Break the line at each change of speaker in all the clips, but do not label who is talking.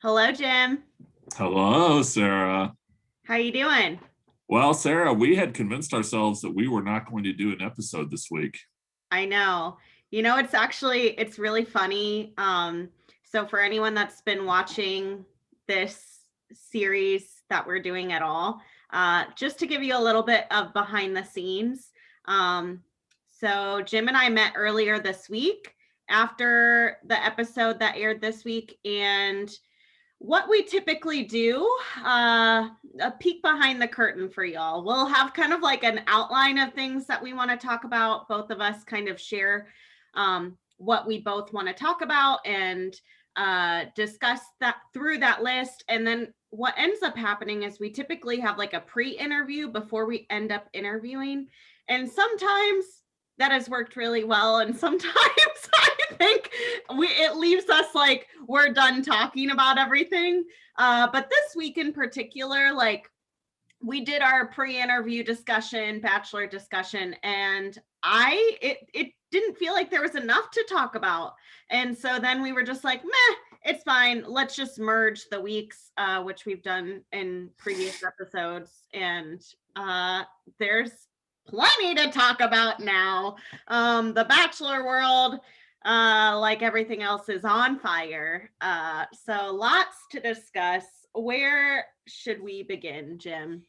Hello, Jim.
Hello, Sarah.
How you doing?
Well, Sarah, we had convinced ourselves that we were not going to do an episode this week.
I know. It's really funny. So for anyone that's been watching this series that we're doing at all, just to give you a little bit of behind the scenes. So Jim and I met earlier this week after the episode that aired this week, and what we typically do, a peek behind the curtain for y'all. We'll have kind of like an outline of things that we want to talk about. Both of us kind of share what we both want to talk about and discuss that through that list. And then what ends up happening is we typically have like a pre-interview before we end up interviewing. And sometimes that has worked really well. And sometimes I think it leaves us like we're done talking about everything. But this week in particular, like we did our pre-interview discussion, bachelor discussion, and it didn't feel like there was enough to talk about. And so then we were just like, meh, it's fine. Let's just merge the weeks, which we've done in previous episodes. And there's plenty to talk about now. The Bachelor World, like everything else, is on fire. So lots to discuss. Where should we begin, Jim?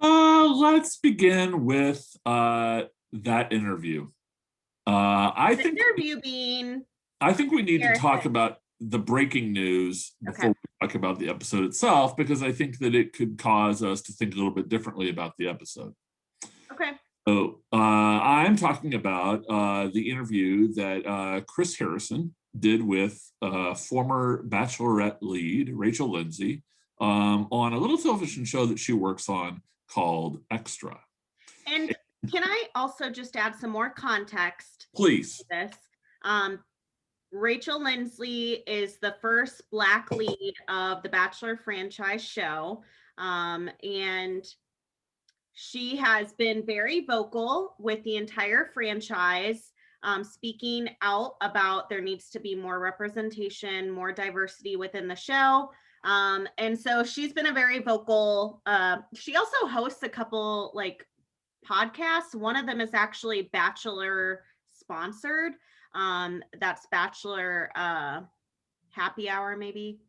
Let's begin with that interview. I
The
think
interview being
I think we need to talk
Harrison.
about the breaking news before
Okay.
we talk about the episode itself, because I think that it could cause us to think a little bit differently about the episode.
Okay.
So I'm talking about the interview that Chris Harrison did with former Bachelorette lead Rachel Lindsay on a little television show that she works on called Extra.
And can I also just add some more context
Please.
to this? Rachel Lindsay is the first Black lead of the Bachelor franchise show. And she has been very vocal with the entire franchise, speaking out about there needs to be more representation, more diversity within the show. And so she's been a very vocal. She also hosts a couple like podcasts. One of them is actually Bachelor sponsored. That's Bachelor Happy Hour, maybe.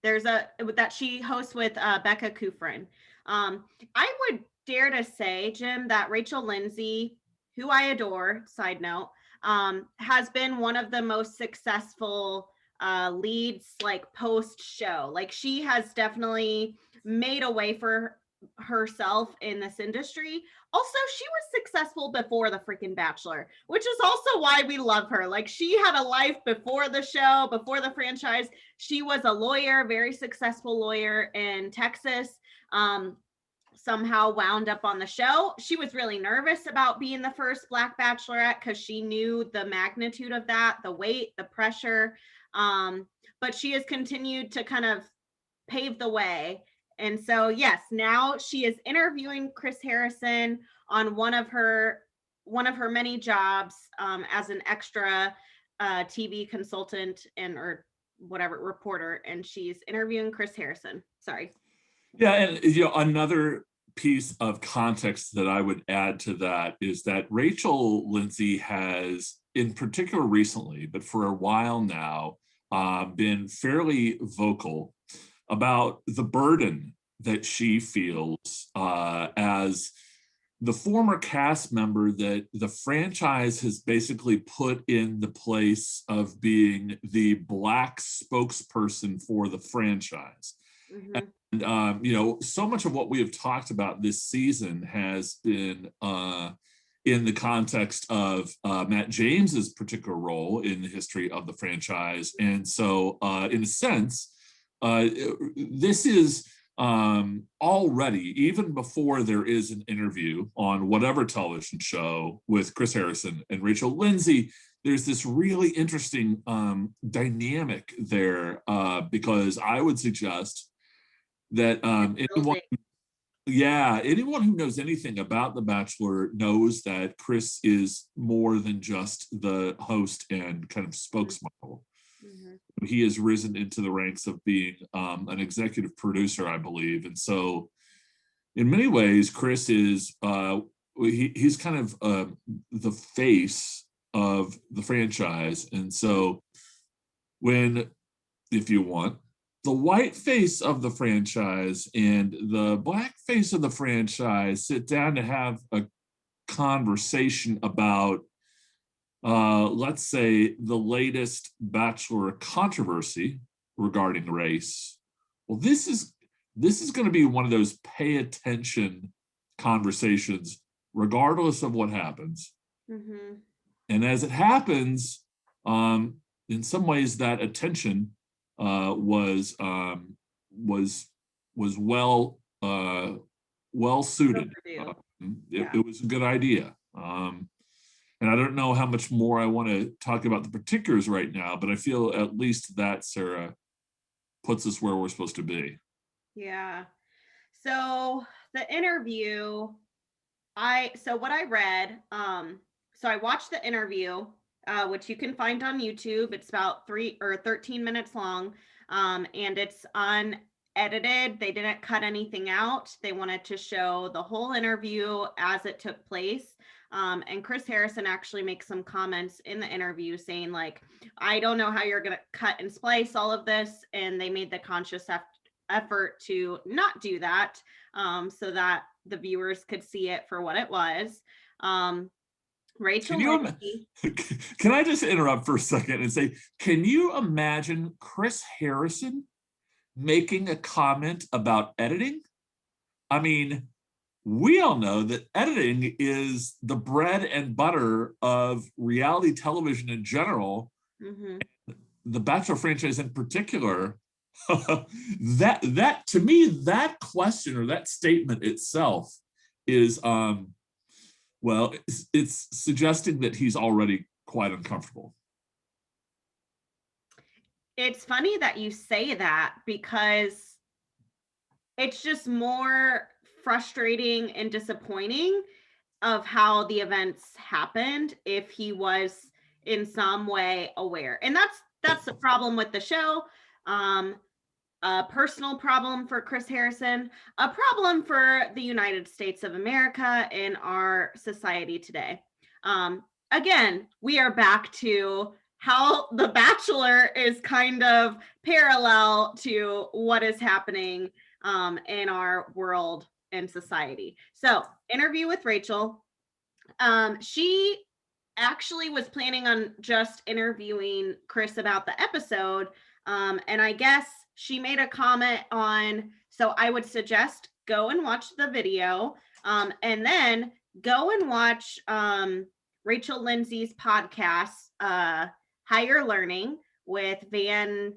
There's a that she hosts with Becca Kufrin. I would dare to say, Jim, that Rachel Lindsay, who I adore, side note, has been one of the most successful leads like post show. Like she has definitely made a way for herself in this industry. Also, she was successful before the freaking Bachelor, which is also why we love her. Like she had a life before the show, before the franchise. She was a lawyer, very successful lawyer in Texas. Somehow wound up on the show. She was really nervous about being the first Black Bachelorette because she knew the magnitude of that, the weight, the pressure. But she has continued to kind of pave the way. And so, yes, now she is interviewing Chris Harrison on one of her many jobs as an extra TV consultant and or whatever reporter, and she's interviewing Chris Harrison. Sorry.
Yeah, and another piece of context that I would add to that is that Rachel Lindsay has, in particular recently, but for a while now, been fairly vocal about the burden that she feels as the former cast member that the franchise has basically put in the place of being the Black spokesperson for the franchise.
Mm-hmm.
And so much of what we have talked about this season has been in the context of Matt James's particular role in the history of the franchise. And so, in a sense, this is already, even before there is an interview on whatever television show with Chris Harrison and Rachel Lindsay, there's this really interesting dynamic there because I would suggest that anyone who knows anything about The Bachelor knows that Chris is more than just the host and kind of spokesmodel.
Mm-hmm.
he has risen into the ranks of being an executive producer, I believe. And so in many ways, Chris is he's kind of the face of the franchise. And so when, if you want, the white face of the franchise and the black face of the franchise sit down to have a conversation about, let's say, the latest Bachelor controversy regarding race. Well, this is going to be one of those pay attention conversations, regardless of what happens.
Mm-hmm.
And as it happens, in some ways, that attention was well suited. It was a good idea. And I don't know how much more I want to talk about the particulars right now, but I feel at least that, Sarah, puts us where we're supposed to be.
Yeah. So the interview, what I read, so I watched the interview, which you can find on YouTube. It's about 3 or 13 minutes long, and it's unedited. They didn't cut anything out. They wanted to show the whole interview as it took place. And Chris Harrison actually makes some comments in the interview saying, like, I don't know how you're going to cut and splice all of this. And they made the conscious effort to not do that, so that the viewers could see it for what it was. Rachel Lindsay.
Can I just interrupt for a second and say, can you imagine Chris Harrison making a comment about editing? I mean, we all know that editing is the bread and butter of reality television in general,
Mm-hmm.
the Bachelor franchise in particular. that to me, that question or that statement itself is it's suggesting that he's already quite uncomfortable.
It's funny that you say that, because it's just more frustrating and disappointing of how the events happened if he was in some way aware. And that's the problem with the show. A personal problem for Chris Harrison, a problem for the United States of America in our society today. Again, we are back to how The Bachelor is kind of parallel to what is happening in our world and society. So, interview with Rachel. She actually was planning on just interviewing Chris about the episode. And I guess she made a comment on, so I would suggest go and watch the video, and then go and watch Rachel Lindsay's podcast, Higher Learning, with Van,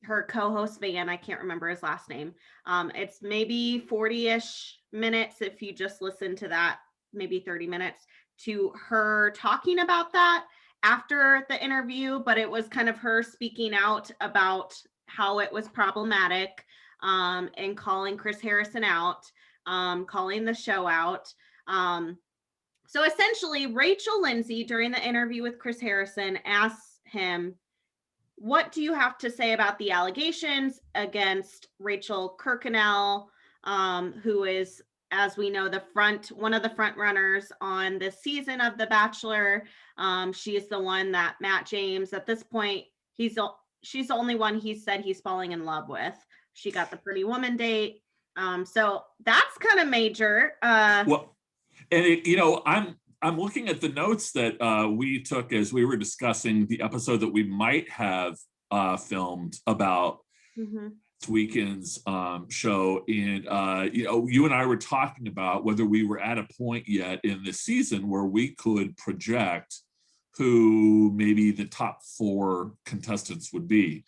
her co-host Van, I can't remember his last name. It's maybe 40-ish minutes if you just listen to that, maybe 30 minutes to her talking about that after the interview, but it was kind of her speaking out about how it was problematic, and calling Chris Harrison out, calling the show out. So essentially, Rachel Lindsay, during the interview with Chris Harrison, asks him, what do you have to say about the allegations against Rachel Kirkconnell, who is, as we know, one of the front runners on this season of The Bachelor. She is the one that Matt James, at this point, she's the only one he said he's falling in love with. She got the Pretty Woman date. So that's kind of major.
Well, and I'm looking at the notes that we took as we were discussing the episode that we might have filmed about this weekend's show. And, you and I were talking about whether we were at a point yet in the season where we could project who maybe the top 4 contestants would be,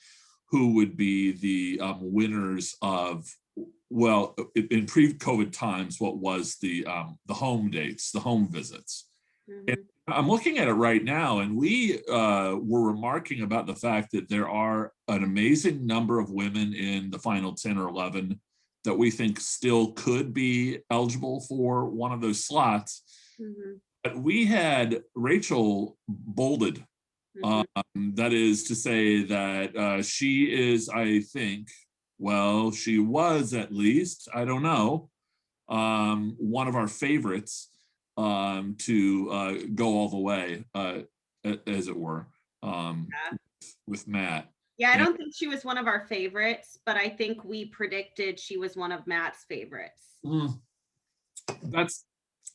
who would be the winners of, well, in pre-COVID times, what was the home dates, the home visits. And I'm looking at it right now, and we were remarking about the fact that there are an amazing number of women in the final 10 or 11 that we think still could be eligible for one of those slots. But we had Rachel bolded
Mhm.
That is to say that she is, I think, well, she was at least, I don't know, one of our favorites to go all the way, as it were,
Yeah.
with Matt.
Yeah, I
And
don't think she was one of our favorites, but I think we predicted she was one of Matt's favorites.
mm,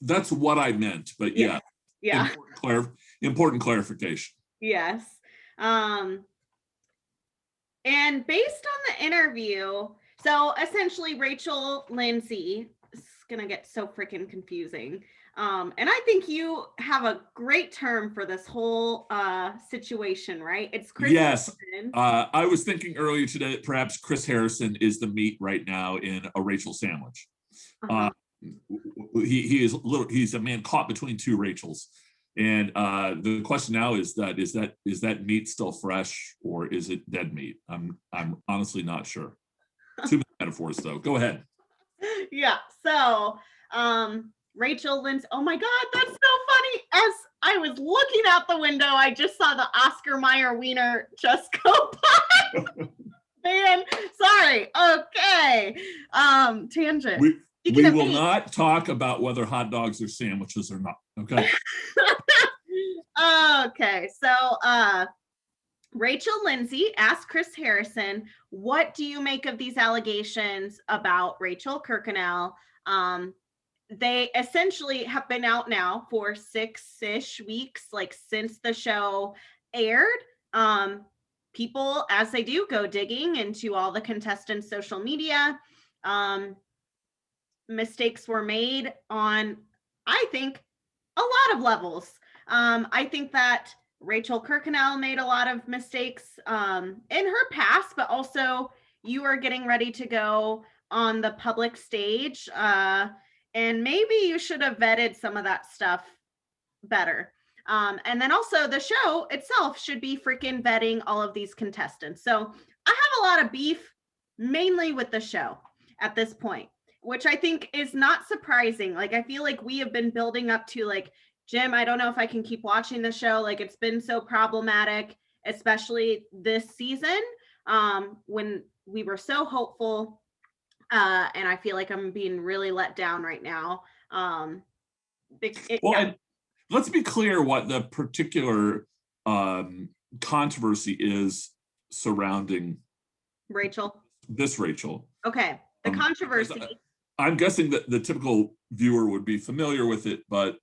that's what I meant, but
Yeah.
yeah,
Yeah.
important clarification.
Yes. Um, and based on the interview, so essentially Rachel Lindsay, it's gonna get so freaking confusing. And I think you have a great term for this whole situation, right? It's Chris
Yes,
Harrison.
I was thinking earlier today that perhaps Chris Harrison is the meat right now in a Rachel sandwich.
Uh-huh.
Uh, he's a man caught between two Rachels, and the question now is that meat still fresh or is it dead meat? I'm honestly not sure. Too many metaphors though. Go ahead.
Yeah. So, Rachel Lindsay. Oh my God, that's so funny. As I was looking out the window, I just saw the Oscar Mayer wiener just go by. Man, sorry. Okay. Tangent.
We
Speaking
we
of
will
meat.
not talk about whether hot dogs are sandwiches or not. Okay.
Okay. So, Rachel Lindsay asked Chris Harrison, "What do you make of these allegations about Rachel Kirkconnell?" They essentially have been out now for 6-ish weeks, like since the show aired. People, as they do, go digging into all the contestants' social media. Um, Mistakes were made on, I think, a lot of levels. I think that Rachel Kirkconnell made a lot of mistakes in her past, but also you are getting ready to go on the public stage. And maybe you should have vetted some of that stuff better. And then also the show itself should be freaking vetting all of these contestants. So I have a lot of beef, mainly with the show at this point, which I think is not surprising. Like, I feel like we have been building up to, like, Jim, I don't know if I can keep watching the show. Like, it's been so problematic, especially this season, when we were so hopeful. And I feel like I'm being really let down right now.
Well,
Yeah.
and let's be clear what the particular um, controversy is surrounding
Rachel.
this Rachel.
Okay. The controversy.
I'm guessing that the typical viewer would be familiar with it, but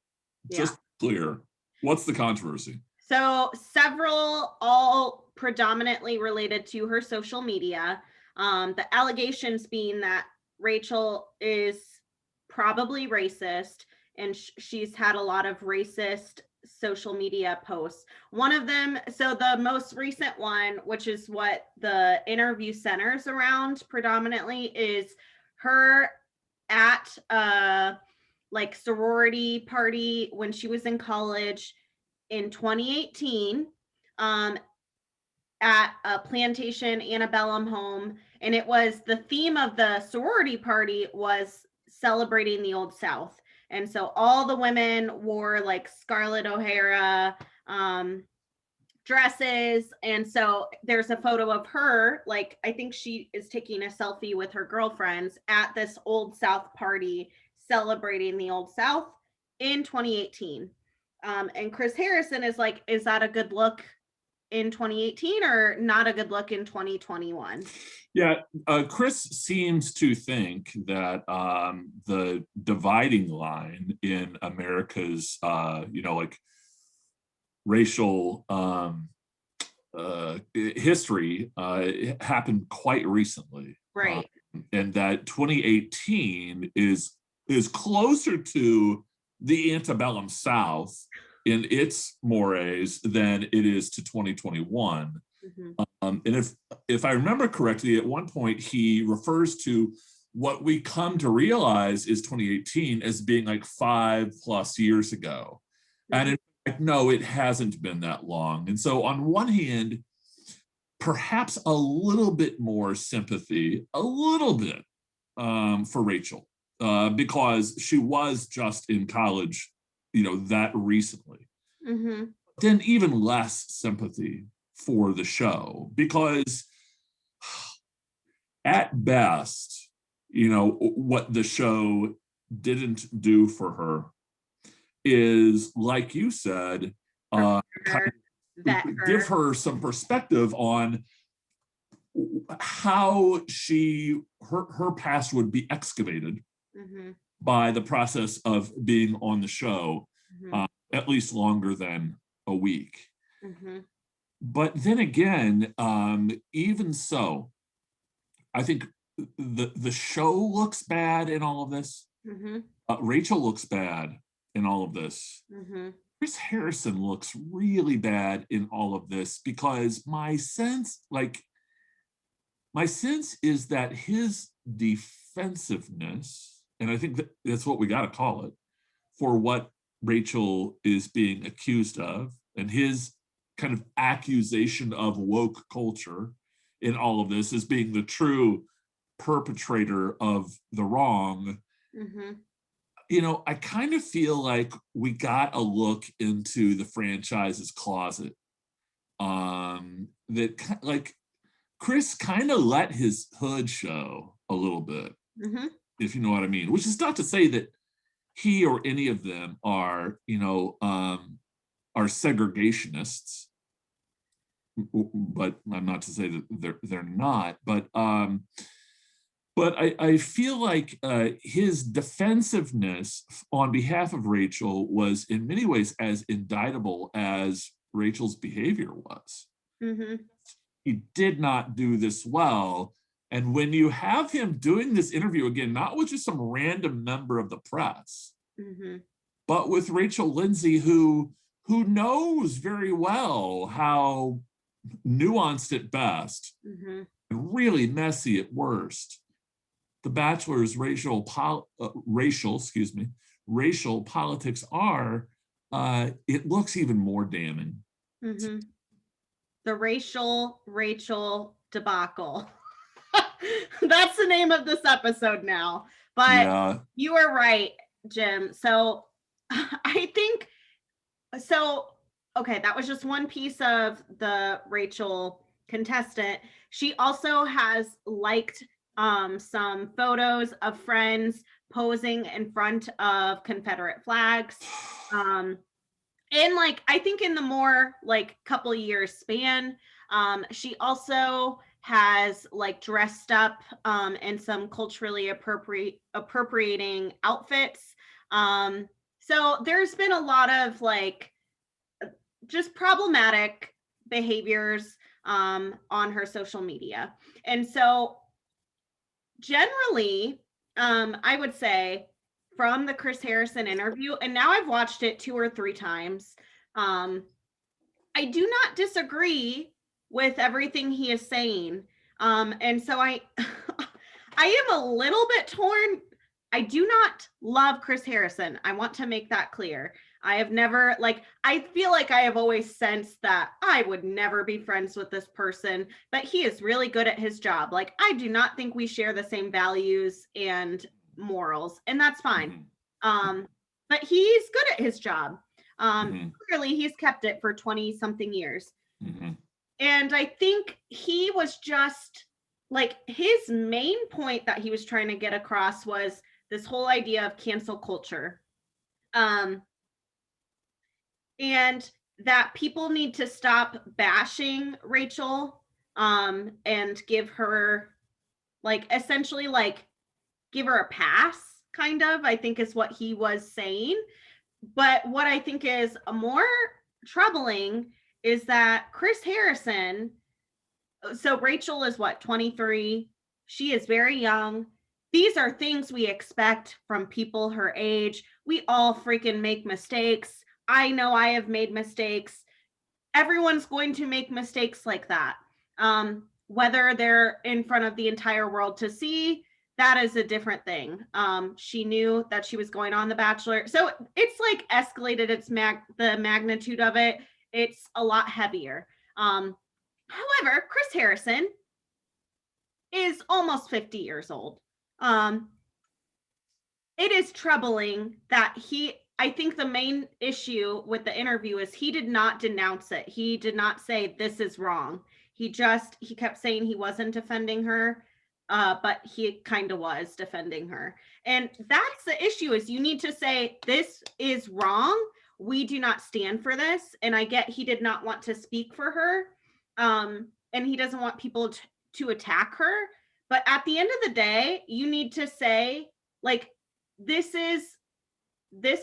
just
Yeah.
clear, what's the controversy?
So several, all predominantly related to her social media. The allegations being that Rachel is probably racist, and she's had a lot of racist social media posts. One of them, so the most recent one, which is what the interview centers around predominantly, is her at like sorority party when she was in college in 2018, um, at a plantation antebellum home, and it was, the theme of the sorority party was celebrating the Old South, and so all the women wore like Scarlett O'Hara dresses, and so there's a photo of her, like, I think she is taking a selfie with her girlfriends at this Old South party celebrating the Old South in 2018. And Chris Harrison is like, is that a good look in 2018 or not a good look in 2021?
Yeah, Chris seems to think that the dividing line in America's, like racial history happened quite recently,
Right.
and that 2018 is closer to the antebellum South in its mores than it is to 2021.
Mm-hmm.
And if I remember correctly, at one point he refers to what we come to realize is 2018 as being like 5+ years ago.
Mm-hmm.
And in fact, no, it hasn't been that long. And so on one hand, perhaps a little bit more sympathy, a little bit for Rachel, because she was just in college, that recently.
Mm-hmm.
then even less sympathy for the show, because at best, what the show didn't do for her is, like you said, kind of give her some perspective on how her past would be excavated by the process of being on the show, at least longer than a week. But then again, even so, I think the show looks bad in all of this. Rachel looks bad in all of this. Chris Harrison looks really bad in all of this, because my sense is that his defensiveness, and I think that's what we got to call it, for what Rachel is being accused of, and his kind of accusation of woke culture in all of this as being the true perpetrator of the wrong. I kind of feel like we got a look into the franchise's closet. That, like, Chris kind of let his hood show a little bit, if you know what I mean, which is not to say that he or any of them are segregationists, but I'm not to say that they're not, but I feel like his defensiveness on behalf of Rachel was in many ways as indictable as Rachel's behavior was. He did not do this well. And when you have him doing this interview again, not with just some random member of the press, but with Rachel Lindsay, who knows very well how nuanced at best and really messy at worst the Bachelor's racial politics are, it looks even more damning.
The Rachel debacle. That's the name of this episode now. But you are right, Jim. So I think, okay, that was just one piece of the Rachel contestant. She also has liked some photos of friends posing in front of Confederate flags. And I think in the more couple years span, she also has dressed up in some culturally appropriating outfits. So there's been a lot of just problematic behaviors on her social media. And so generally, I would say from the Chris Harrison interview, and now I've watched it 2 or 3 times, I do not disagree with everything he is saying. And so I am a little bit torn. I do not love Chris Harrison. I want to make that clear. I have never, I feel like I have always sensed that I would never be friends with this person, but he is really good at his job. I do not think we share the same values and morals, and that's fine. But he's good at his job. Clearly he's kept it for 20 something years. And I think he was just his main point that he was trying to get across was this whole idea of cancel culture. And that people need to stop bashing Rachel and give her essentially give her a pass, kind of, I think is what he was saying. But what I think is more troubling is that Chris Harrison, so Rachel is 23? She is very young. These are things we expect from people her age. We all freaking make mistakes. I know I have made mistakes. Everyone's going to make mistakes like that. Whether they're in front of the entire world to see, that is a different thing. She knew that she was going on The Bachelor. So it's escalated the magnitude of it. It's a lot heavier. However, Chris Harrison is almost 50 years old. It is troubling that he I think the main issue with the interview is he did not denounce it. He did not say this is wrong. He kept saying he wasn't defending her, but he kind of was defending her. And that's the issue, is you need to say this is wrong. We do not stand for this. And I get he did not want to speak for her. And he doesn't want people to attack her. But at the end of the day, you need to say, like, this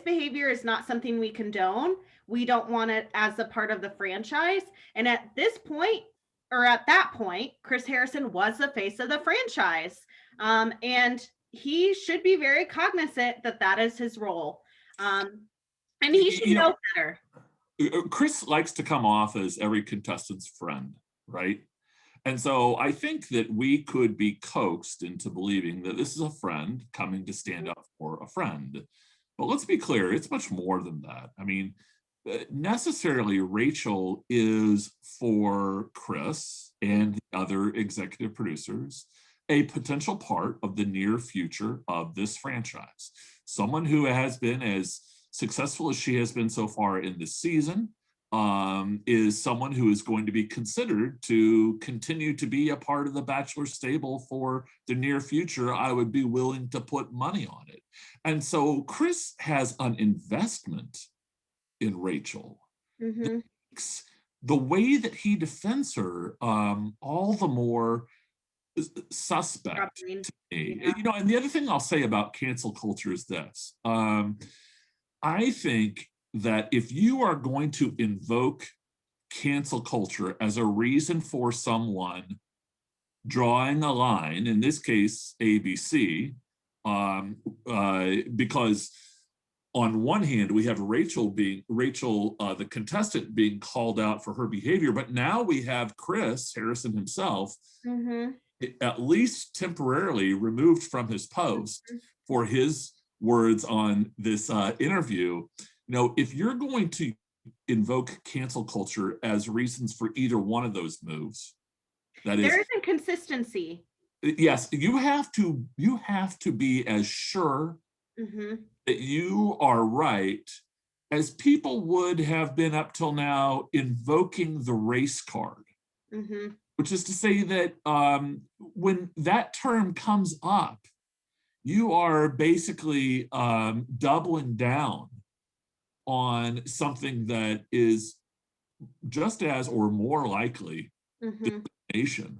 behavior is not something we condone. We don't want it as a part of the franchise. And at this point, or at that point, Chris Harrison was the face of the franchise. And he should be very cognizant that that is his role. And he should know better.
Chris likes to come off as every contestant's friend, right? And so I think that we could be coaxed into believing that this is a friend coming to stand up for a friend. But let's be clear, it's much more than that. I mean, necessarily Rachel is, for Chris and the other executive producers, a potential part of the near future of this franchise. Someone who has been as successful as she has been so far in this season, is someone who is going to be considered to continue to be a part of the Bachelor stable for the near future. I would be willing to put money on it. And so Chris has an investment in Rachel.
Mm-hmm.
The way that he defends her, all the more suspect to me.
Yeah.
You know, and the other thing I'll say about cancel culture is this. I think that if you are going to invoke cancel culture as a reason for someone drawing a line, in this case, ABC, because on one hand, we have Rachel, the contestant, being called out for her behavior, but now we have Chris Harrison himself, at least temporarily removed from his post for his words on this interview. You know, if you're going to invoke cancel culture as reasons for either one of those moves, that is,
there isn't consistency.
Yes, you have to be as sure that you are right as people would have been up till now invoking the race card, which is to say that when that term comes up, you are basically doubling down on something that is just as or more likely discrimination.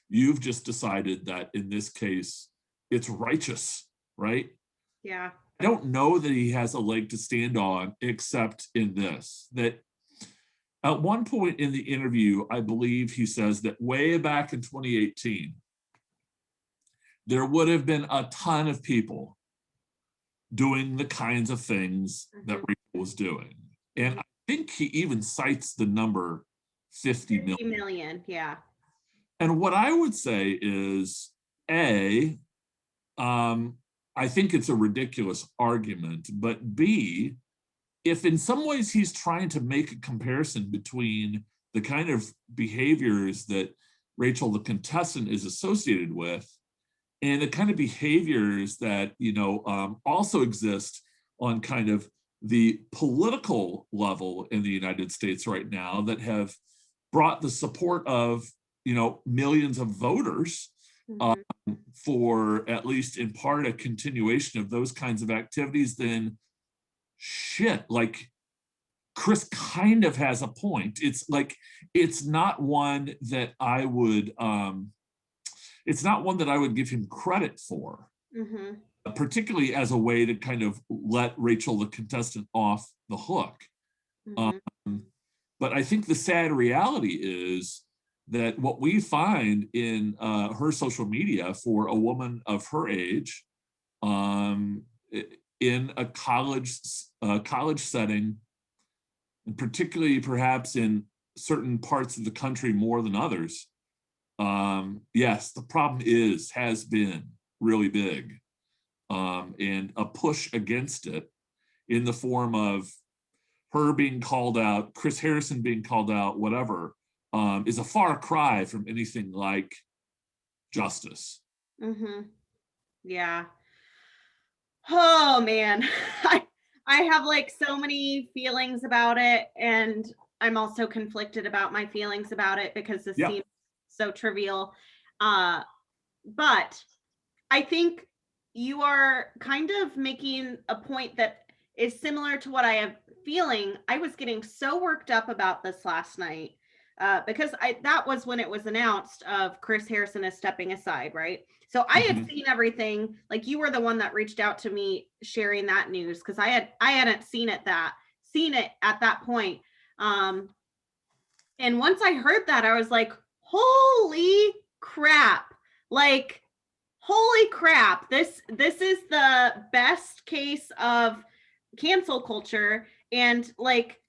You've just decided that in this case, it's righteous, right?
Yeah.
I don't know that he has a leg to stand on, except in this, that at one point in the interview, I believe he says that way back in 2018, there would have been a ton of people doing the kinds of things that Rachel was doing. And I think he even cites the number 50 million.
50 million, yeah.
And what I would say is, A, I think it's a ridiculous argument, but B, if in some ways he's trying to make a comparison between the kind of behaviors that Rachel, the contestant, is associated with, and the kind of behaviors that, you know, also exist on kind of the political level in the United States right now that have brought the support of, you know, millions of voters for, at least in part, a continuation of those kinds of activities, then shit, like, Chris kind of has a point. It's like, it's not one that I would give him credit for, particularly as a way to kind of let Rachel, the contestant, off the hook. But I think the sad reality is that what we find in her social media for a woman of her age, in a college setting, and particularly perhaps in certain parts of the country more than others, yes, the problem has been really big, and a push against it in the form of her being called out, Chris Harrison being called out, whatever, is a far cry from anything like justice.
Yeah. Oh man, I have like so many feelings about it, and I'm also conflicted about my feelings about it because this
Yeah.
seems so trivial. Uh, but I think you are kind of making a point that is similar to what I am feeling. I was getting so worked up about this last night because that was when it was announced of Chris Harrison is stepping aside, right? So I had
Mhm.
seen everything. Like you were the one that reached out to me sharing that news because I hadn't seen it at that point. Um, and once I heard that, I was like, holy crap! Like holy crap, this is the best case of cancel culture. And like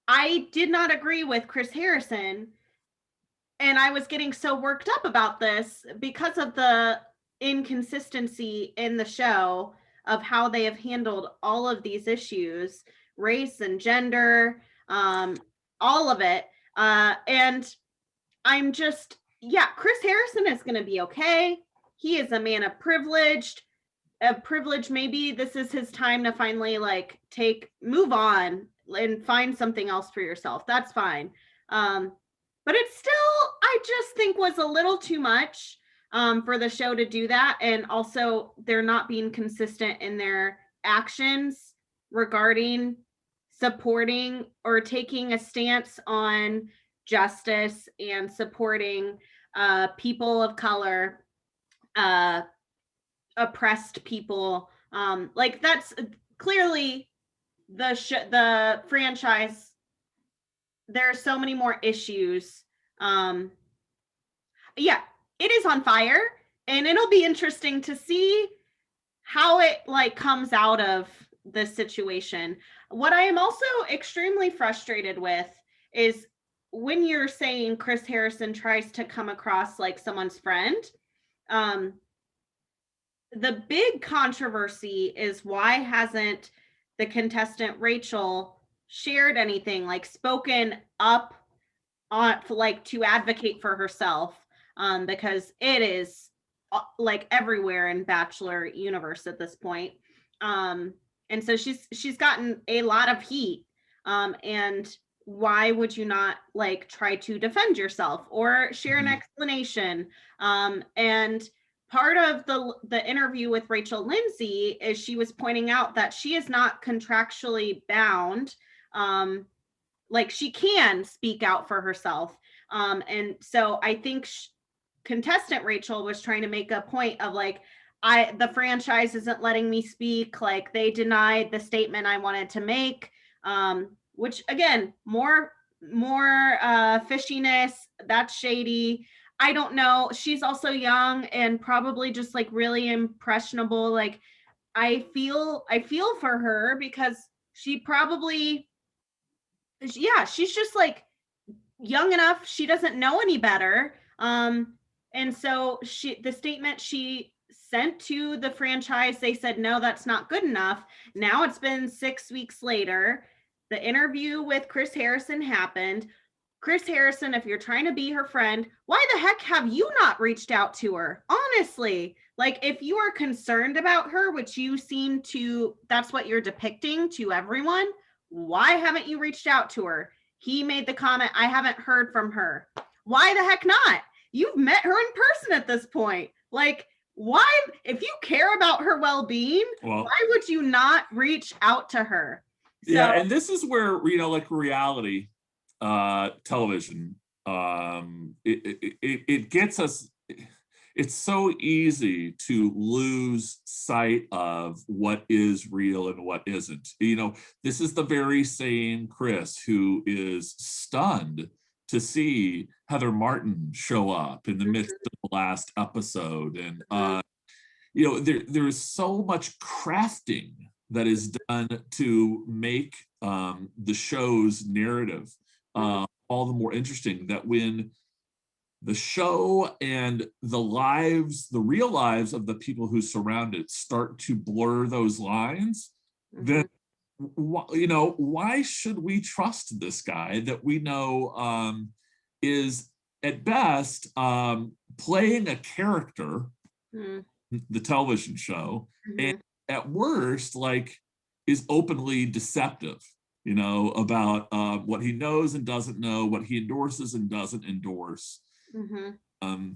I did not agree with Chris Harrison, and I was getting so worked up about this because of the inconsistency in the show of how they have handled all of these issues, race and gender, all of it. And I'm just, yeah, Chris Harrison is going to be okay. He is a man of privilege. Maybe this is his time to finally like move on and find something else for yourself. That's fine. Um, but it's still, I just think was a little too much for the show to do that. And also they're not being consistent in their actions regarding supporting or taking a stance on justice and supporting people of color, uh, oppressed people. Like that's clearly the franchise. There are so many more issues. Um, yeah, it is on fire, and it'll be interesting to see how it like comes out of this situation. What I am also extremely frustrated with is when you're saying Chris Harrison tries to come across like someone's friend. Um, the big controversy is why hasn't the contestant Rachel shared anything, like spoken up on like to advocate for herself, because it is like everywhere in Bachelor universe at this point. um and so she's gotten a lot of heat, and why would you not like try to defend yourself or share an
Mhm.
explanation? And part of the interview with Rachel Lindsay is she was pointing out that she is not contractually bound, like she can speak out for herself. And so I think contestant Rachel was trying to make a point of like, the franchise isn't letting me speak, like they denied the statement I wanted to make. Which again, more fishiness, that's shady. I don't know, she's also young and probably just like really impressionable. Like I feel for her because she probably, yeah, she's just like young enough, she doesn't know any better. And so the statement she sent to the franchise, they said no, that's not good enough. Now it's been 6 weeks later, the interview with Chris Harrison happened. Chris Harrison, if you're trying to be her friend, why the heck have you not reached out to her? Honestly, like if you are concerned about her, which you seem to, that's what you're depicting to everyone, why haven't you reached out to her? He made the comment, I haven't heard from her. Why the heck not? You've met her in person at this point. Like, why, if you care about her well being,
Well,
why would you not reach out to her?
yeah,
So,
and this is where, like reality television, it gets us. It's so easy to lose sight of what is real and what isn't. This is the very same Chris who is stunned to see Heather Martin show up in the midst of the last episode. And
mhm,
there is so much crafting that is done to make the show's narrative
mhm,
all the more interesting, that when the show and the real lives of the people who surround it start to blur those lines, then
mhm.
why should we trust this guy that we know is at best playing a character,
Mhm,
the television show, and
mhm.
at worst, like, is openly deceptive, you know, about what he knows and doesn't know, what he endorses and doesn't endorse.
Mm-hmm.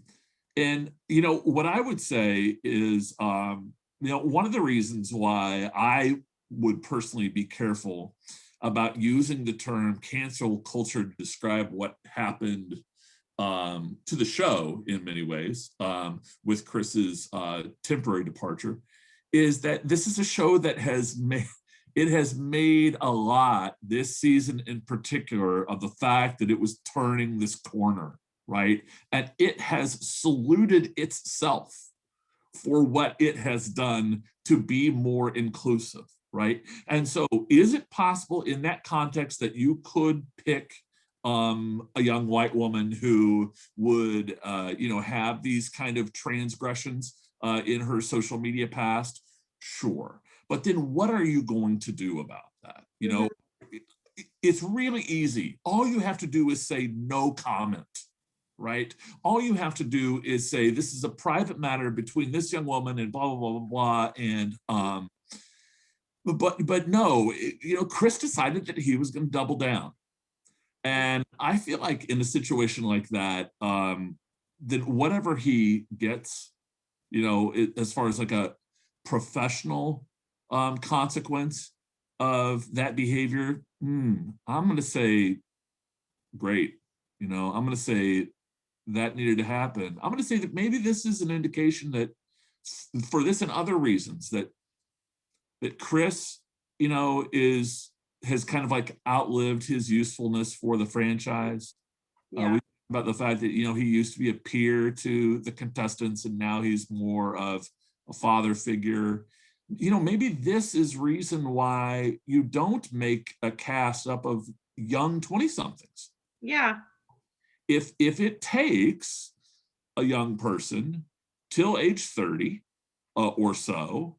And, you know, what I would say is, you know, one of the reasons why I would personally be careful about using the term cancel culture to describe what happened to the show in many ways, with Chris's temporary departure, is that this is a show that has made a lot this season in particular of the fact that it was turning this corner, right? And it has saluted itself for what it has done to be more inclusive, right? And so is it possible in that context that you could pick a young white woman who would, you know, have these kind of transgressions in her social media past? Sure. But then what are you going to do about that? You know, it's really easy. All you have to do is say no comment, right? All you have to do is say, this is a private matter between this young woman and blah, blah, blah, blah, blah. And, but no, you know, Chris decided that he was going to double down. And I feel like in a situation like that, then whatever he gets, you know, as far as like a professional consequence of that behavior, I'm going to say, great. You know, I'm going to say that needed to happen. I'm going to say that maybe this is an indication that for this and other reasons that Chris, you know, has kind of like outlived his usefulness for the franchise.
Yeah.
We talked about the fact that, you know, he used to be a peer to the contestants and now he's more of a father figure. You know, maybe this is reason why you don't make a cast up of young 20-somethings.
Yeah.
If it takes a young person till age 30 or so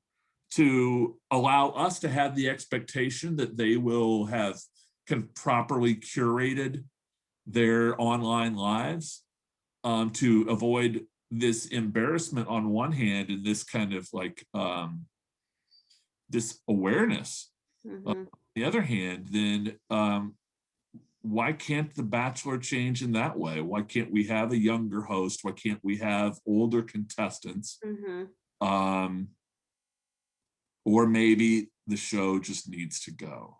to allow us to have the expectation that they will have properly curated their online lives, to avoid this embarrassment on one hand and this kind of like this awareness on the other hand, then why can't The Bachelor change in that way? Why can't we have a younger host? Why can't we have older contestants? Or maybe the show just needs to go.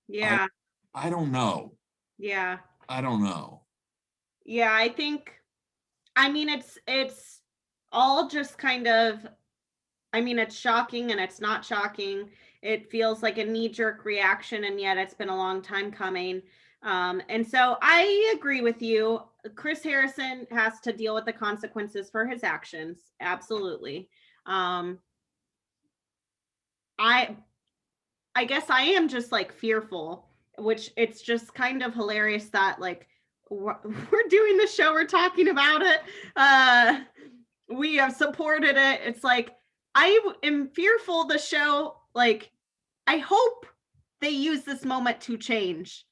Yeah.
I don't know.
Yeah.
I don't know.
Yeah, I think, I mean, it's all just kind of, I mean, it's shocking and it's not shocking. It feels like a knee-jerk reaction, and yet it's been a long time coming. And so I agree with you. Chris Harrison has to deal with the consequences for his actions. Absolutely. I guess I am just like fearful, which it's just kind of hilarious that like we're doing the show, we're talking about it. We have supported it. It's like I am fearful the show, like I hope they use this moment to change.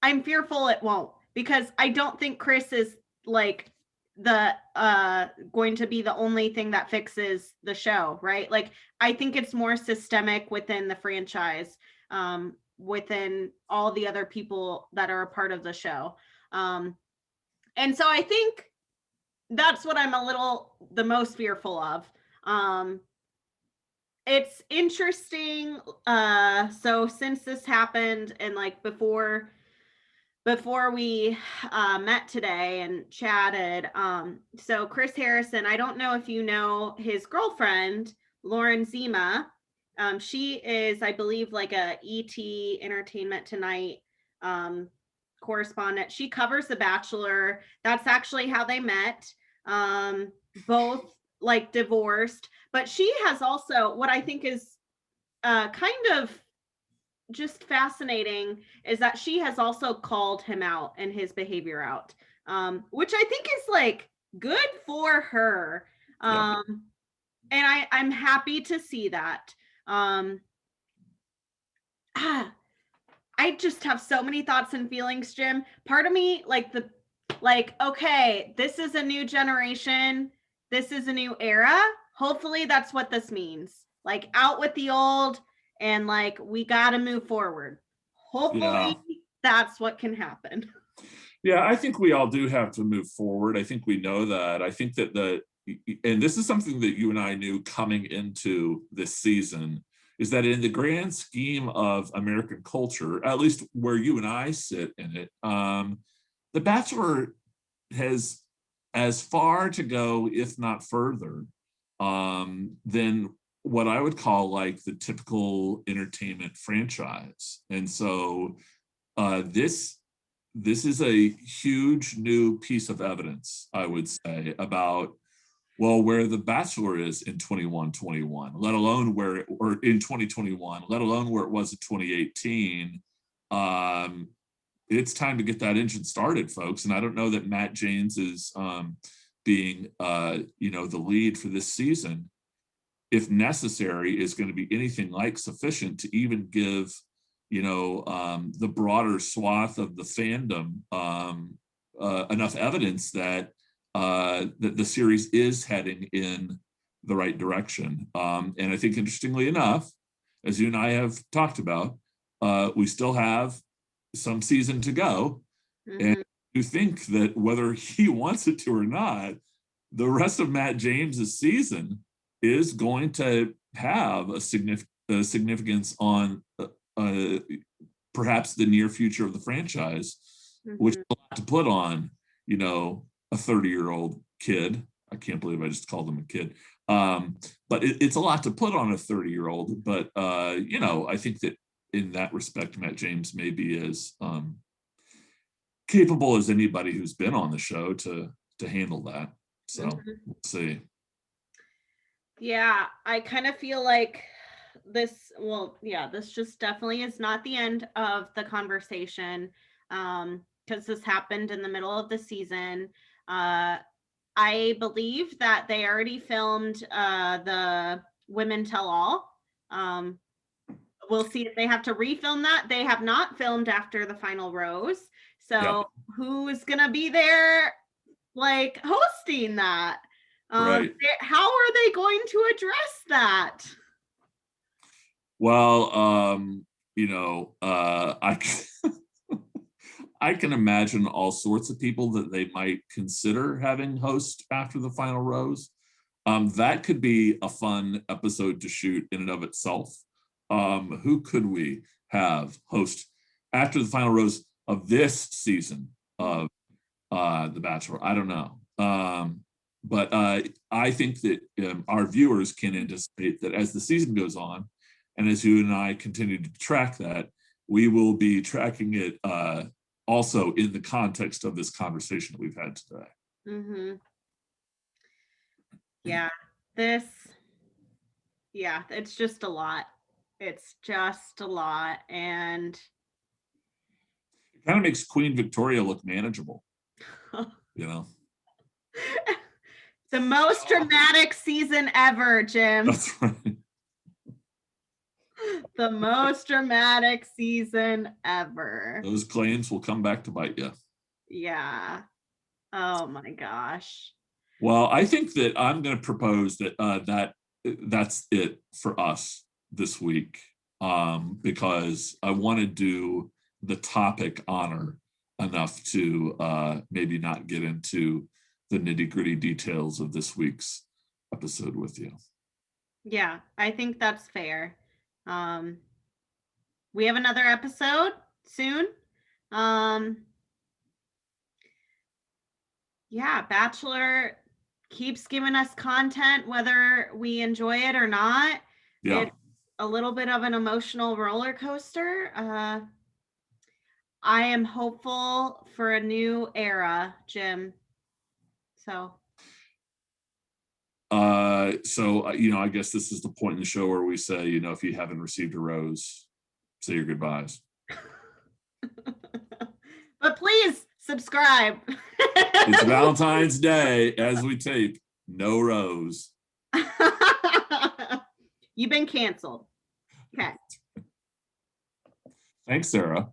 I'm fearful it won't, because I don't think Chris is like the going to be the only thing that fixes the show, right? Like I think it's more systemic within the franchise, within all the other people that are a part of the show. And so I think that's what I'm the most fearful of. It's interesting. So since this happened and like before we met today and chatted, so Chris Harrison, I don't know if you know his girlfriend, Lauren Zima. She is, I believe, like a ET Entertainment Tonight correspondent. She covers The Bachelor. That's actually how they met. Both like divorced, but she has also, what I think is kind of just fascinating, is that she has also called him out and his behavior out, which I think is like good for her. And I'm happy to see that. I just have so many thoughts and feelings, Jim. Part of me, okay, this is a new generation. This is a new era. Hopefully that's what this means. like out with the old, and like we got to move forward. Hopefully that's what can happen.
Yeah, I think we all do have to move forward. I think we know that. I think that and this is something that you and I knew coming into this season, is that in the grand scheme of American culture, at least where you and I sit in it, The Bachelor has as far to go, if not further, than what I would call like the typical entertainment franchise. And so this is a huge new piece of evidence, I would say, about well where The Bachelor is in 21-21, let alone where or in 2021, let alone where it was in 2018. It's time to get that engine started, folks. And I don't know that Matt James is being the lead for this season, if necessary, is going to be anything like sufficient to even give the broader swath of the fandom enough evidence that that the series is heading in the right direction. And I think, interestingly enough, as you and I have talked about, we still have some season to go. Mm-hmm. And you think that whether he wants it to or not, the rest of Matt James's season is going to have a significance on perhaps the near future of the franchise, mm-hmm. which is a lot to put on, a 30-year-old kid. I can't believe I just called him a kid. But it's a lot to put on a 30-year-old. But, I think that in that respect, Matt James may be as capable as anybody who's been on the show to handle that. So mm-hmm. We'll see.
Yeah, I kind of feel like this just definitely is not the end of the conversation, because this happened in the middle of the season. I believe that they already filmed the Women Tell All. We'll see if they have to refilm that. They have not filmed after the final rose. So who's going to be there like hosting that?
Right.
How are they going to address that?
Well, I can imagine all sorts of people that they might consider having host after the final rose. That could be a fun episode to shoot in and of itself. Who could we have host after the final rose of this season of The Bachelor? I don't know. But I think that our viewers can anticipate that as the season goes on, and as you and I continue to track that, we will be tracking it also in the context of this conversation that we've had today.
Mm-hmm. Yeah, it's just a lot. It's just a lot. And
it kind of makes Queen Victoria look manageable,
The most dramatic season ever, Jim.
That's right.
The most dramatic season ever.
Those claims will come back to bite you.
Yeah. Oh my gosh.
Well, I think that I'm going to propose that that's it for us this week, because I want to do the topic honor enough to maybe not get into the nitty-gritty details of this week's episode with you.
Yeah, I think that's fair. We have another episode soon. Bachelor keeps giving us content whether we enjoy it or not.
Yeah.
It's a little bit of an emotional roller coaster. I am hopeful for a new era, Jim.
I guess this is the point in the show where we say, if you haven't received a rose, say your goodbyes.
But please subscribe.
It's Valentine's Day as we tape. No rose.
You've been canceled. Okay.
Thanks, Sarah.